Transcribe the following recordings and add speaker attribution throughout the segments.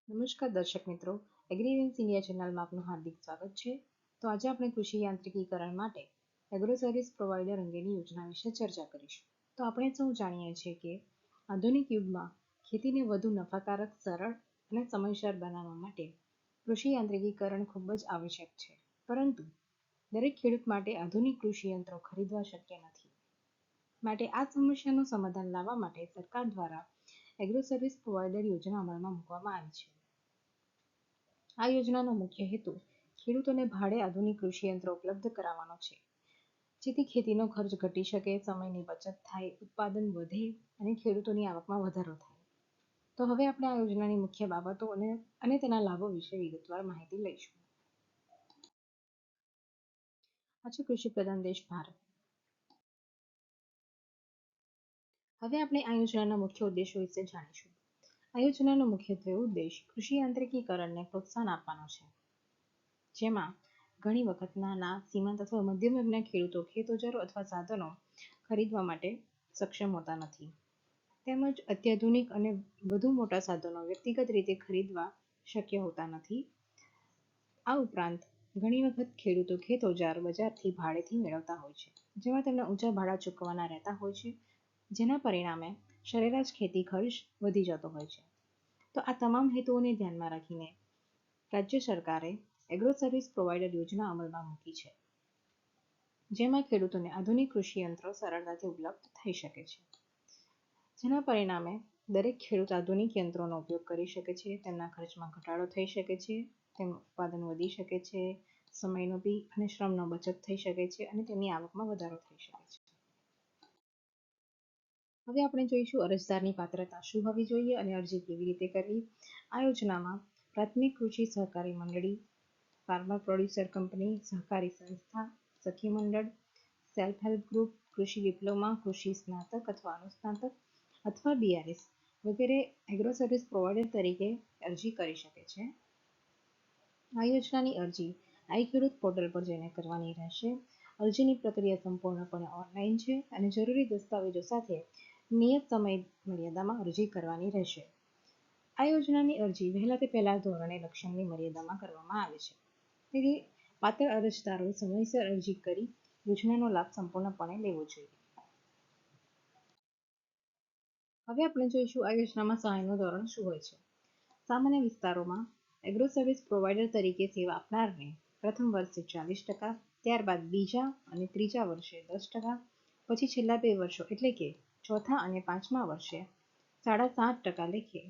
Speaker 1: નમસ્કાર દર્શક મિત્રો, એગ્રીવેન્સ ઇન્ડિયા ચેનલમાં આપનું હાર્દિક સ્વાગત છે. તો આજે આપણે કૃષિ યાંત્રિકીકરણ માટે એગ્રો સર્વિસ પ્રોવાઈડર અંગેની યોજના વિશે ચર્ચા કરીશું. તો આપણે સૌ જાણીએ છીએ કે આધુનિક યુગમાં ખેતીને વધુ નફાકારક, સરળ અને સમયસર બનાવવા માટે કૃષિ યાંત્રિકીકરણ ખૂબ જ આવશ્યક છે. પરંતુ દરેક ખેડૂત માટે આધુનિક કૃષિ યંત્રો ખરીદવા શક્ય નથી. માટે આ સમસ્યાનું સમાધાન લાવવા માટે સરકાર દ્વારા એગ્રો સર્વિસ પ્રોવાઈડર યોજના અમલમાં મૂકવામાં આવી છે. આ યોજનાનો મુખ્ય હેતુ ખેડૂતોને ભાડે આધુનિક કૃષિ યંત્રો ઉપલબ્ધ કરાવવાનો છે, જેથી ખેતીનો ખર્ચ ઘટી શકે, સમયની બચત થાય, ઉત્પાદન વધે અને ખેડૂતોની આવકમાં વધારો થાય. તો હવે આપણે આ યોજનાની મુખ્ય બાબતો અને તેના લાભો વિશે વિગતવાર માહિતી લઈશું. આજે કૃષિ પ્રધાન દેશ ભારત. હવે આપણે આ યોજનાના મુખ્ય ઉદ્દેશો વિશે જાણીશું. આ યોજનાનો મુખ્યત્વે ઉદ્દેશ કૃષિ યાંત્રિકીકરણને પ્રોત્સાહન આપવાનો છે, જેમાં ઘણી વખત નાના, સીમાંત અથવા મધ્યમ વર્ગના ખેડૂતો ખેત ઓજારો અથવા સાધનો ખરીદવા માટે સક્ષમ હોતા નથી, તેમજ અત્યાધુનિક અને વધુ મોટા સાધનો વ્યક્તિગત રીતે ખરીદવા શક્ય હોતા નથી. આ ઉપરાંત ઘણી વખત ખેડૂતો ખેત ઓજાર બજારથી ભાડેથી મેળવતા હોય છે, જેમાં તેમને ઊંચા ભાડા ચૂકવવાના રહેતા હોય છે, જેના પરિણામે સરેરાશ ખેતી ખર્ચ વધી જતો હોય છે. તો આ તમામ હેતુઓને ધ્યાનમાં રાખીને રાજ્ય સરકારે એગ્રો સર્વિસ પ્રોવાઈડર યોજના અમલમાં મૂકી છે, જેમાં ખેડૂતોને આધુનિક કૃષિ યંત્રો સરળતાથી ઉપલબ્ધ થઈ શકે છે. જેના પરિણામે દરેક ખેડૂત આધુનિક યંત્રોનો ઉપયોગ કરી શકે છે, તેમના ખર્ચમાં ઘટાડો થઈ શકે છે, તેમનું ઉત્પાદન વધી શકે છે, સમયનો બી અને શ્રમનો બચત થઈ શકે છે અને તેમની આવકમાં વધારો થઈ શકે છે. હવે આપણે જોઈશું અરજદારની પાત્રતા શું હોવી જોઈએ અને અરજી કેવી રીતે કરવી. આ યોજનામાં પ્રાથમિક કૃષિ સહકારી મંડળી, ફાર્મર પ્રોડ્યુસર કંપની, સહકારી સંસ્થા, સખી મંડળ, સેલ્ફ હેલ્પ ગ્રુપ, કૃષિ ડિપ્લોમા, કૃષિ સ્નાતક અથવા અનુસ્નાતક અથવા BRS વગેરે એગ્રો સર્વિસ પ્રોવાઈડર તરીકે અરજી કરી શકે છે. આ યોજનાની અરજી આઈ ખેડૂત પોર્ટલ પર જઈને કરવાની રહેશે. અરજીની પ્રક્રિયા સંપૂર્ણપણે ઓનલાઈન છે અને જરૂરી દસ્તાવેજો સાથે નિયત સમય મર્યાદામાં અરજી કરવાની રહેશે. આ યોજનાની અરજી વહેલા તે પહેલા ધોરણે લક્ષણની મર્યાદામાં કરવામાં આવે છે. તેથી પાત્ર અરજદારો સમયસર અરજી કરી યોજનાનો લાભ સંપૂર્ણપણે લેવો જોઈએ. હવે આપણે જોઈશું આ યોજનામાં સહાયનું ધોરણ શું હોય છે. સામાન્ય વિસ્તારોમાં એગ્રો સર્વિસ પ્રોવાઈડર તરીકે સેવા આપનારને પ્રથમ વર્ષે 40%, ત્યારબાદ બીજા અને ત્રીજા વર્ષે 10%, પછી છેલ્લા 2 વર્ષો એટલે કે ચોથા અને પાંચમા વર્ષે 7.5% લેખે,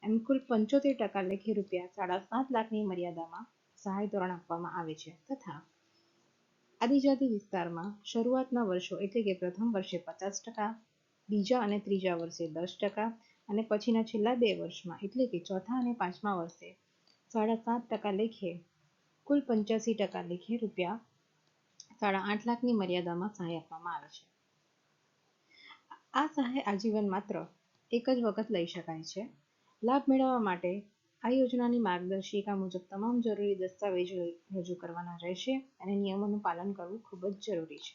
Speaker 1: એમ કુલ 75% લેખે રૂપિયા 7.5 લાખની મર્યાદામાં સહાય ધોરણ આપવામાં આવે છે. તથા આદિજાતિ વિસ્તારમાં શરૂઆતના વર્ષો એટલે કે પ્રથમ વર્ષે 50%, બીજા અને ત્રીજા વર્ષે 10% અને પછીના છેલ્લા 2 વર્ષમાં એટલે કે ચોથા અને પાંચમા વર્ષે 7.5% લેખે કુલ 85% લેખે રૂપિયા 8.5 લાખની મર્યાદામાં સહાય આપવામાં આવે છે. આ સહાય આજીવન માત્ર એક જ વખત લઈ શકાય છે. લાભ મેળવવા માટે આ યોજનાની માર્ગદર્શિકા મુજબ તમામ જરૂરી દસ્તાવેજો રજૂ કરવાના રહેશે અને નિયમોનું પાલન કરવું ખૂબ જ જરૂરી છે.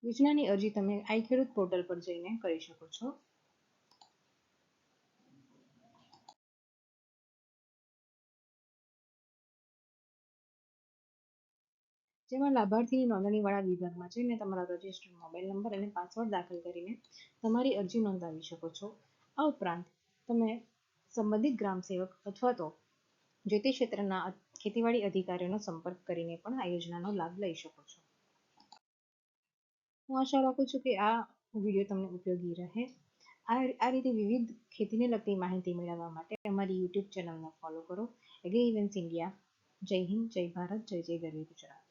Speaker 1: યોજનાની અરજી તમે આઈ ખેડૂત પોર્ટલ પર જઈને કરી શકો છો. જેમાં લાભાર્થીની નોંધણીવાળા વિભાગમાં જઈને તમારા રજિસ્ટર્ડ મોબાઈલ નંબર અને પાસવર્ડ દાખલ કરીને તમારી અરજી નોંધાવી શકો છો. આ ઉપરાંત તમે સંબંધિત ગ્રામ સેવક અથવા તો જે તે ક્ષેત્રના ખેતીવાડી અધિકારીઓનો સંપર્ક કરીને પણ આ યોજનાનો લાભ લઈ શકો છો. હું આશા રાખું છું કે આ વિડીયો તમને ઉપયોગી રહે. આ રીતે વિવિધ ખેતીને લગતી માહિતી મેળવવા માટે અમારી YouTube ચેનલને ફોલો કરો. Agri events India. જય હિન્દ, જય ભારત, જય જય ગરવી ગુજરાત.